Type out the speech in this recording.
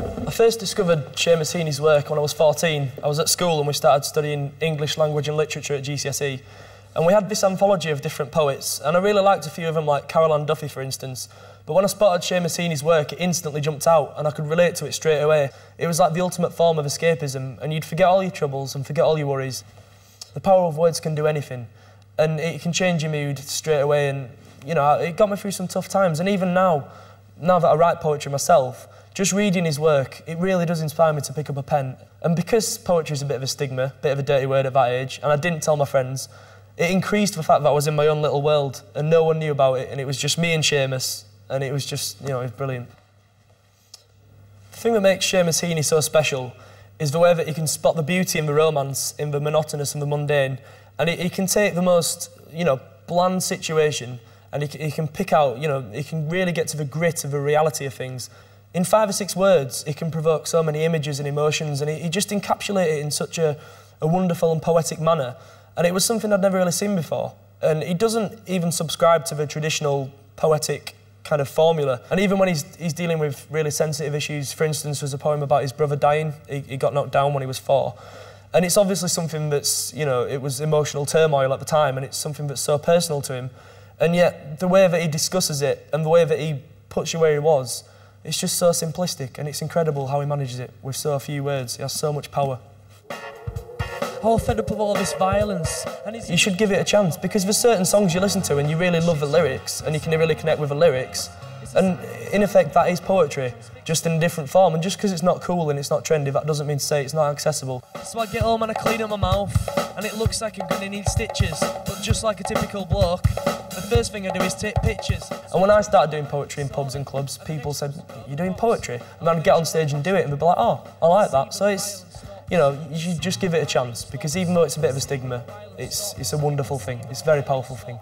I first discovered Seamus Heaney's work when I was 14. I was at school and we started studying English language and literature at GCSE. And we had this anthology of different poets, and I really liked a few of them, like Caroline Duffy, for instance. But when I spotted Seamus Heaney's work, it instantly jumped out, and I could relate to it straight away. It was like the ultimate form of escapism, and you'd forget all your troubles and forget all your worries. The power of words can do anything, and it can change your mood straight away, and, you know, it got me through some tough times. And even now that I write poetry myself, just reading his work, it really does inspire me to pick up a pen. And because poetry is a bit of a stigma, a bit of a dirty word at that age, and I didn't tell my friends, it increased the fact that I was in my own little world and no one knew about it, and it was just me and Seamus, and it was just, you know, it was brilliant. The thing that makes Seamus Heaney so special is the way that he can spot the beauty and the romance in the monotonous and the mundane, and he can take the most, you know, bland situation and he can pick out, you know, he can really get to the grit of the reality of things. In 5 or 6 words, he can provoke so many images and emotions, and he just encapsulates it in such a wonderful and poetic manner. And it was something I'd never really seen before. And he doesn't even subscribe to the traditional poetic kind of formula. And even when he's dealing with really sensitive issues, for instance, there's a poem about his brother dying. He got knocked down when he was 4. And it's obviously something that's, you know, it was emotional turmoil at the time, and it's something that's so personal to him. And yet, the way that he discusses it and the way that he puts you where he was, it's just so simplistic, and it's incredible how he manages it with so few words. He has so much power. All fed up of all this violence. And you should give it a chance, because there's certain songs you listen to and you really love the lyrics and you can really connect with the lyrics, and in effect that is poetry, just in a different form. And just because it's not cool and it's not trendy, that doesn't mean to say it's not accessible. So I get home and I clean up my mouth and it looks like I'm going to need stitches, but just like a typical bloke, the first thing I do is take pictures. And when I started doing poetry in pubs and clubs, people said, "You're doing poetry?" And then I'd get on stage and do it and they'd be like, "Oh, I like that." So it's, you know, you should just give it a chance, because even though it's a bit of a stigma, it's a wonderful thing. It's a very powerful thing.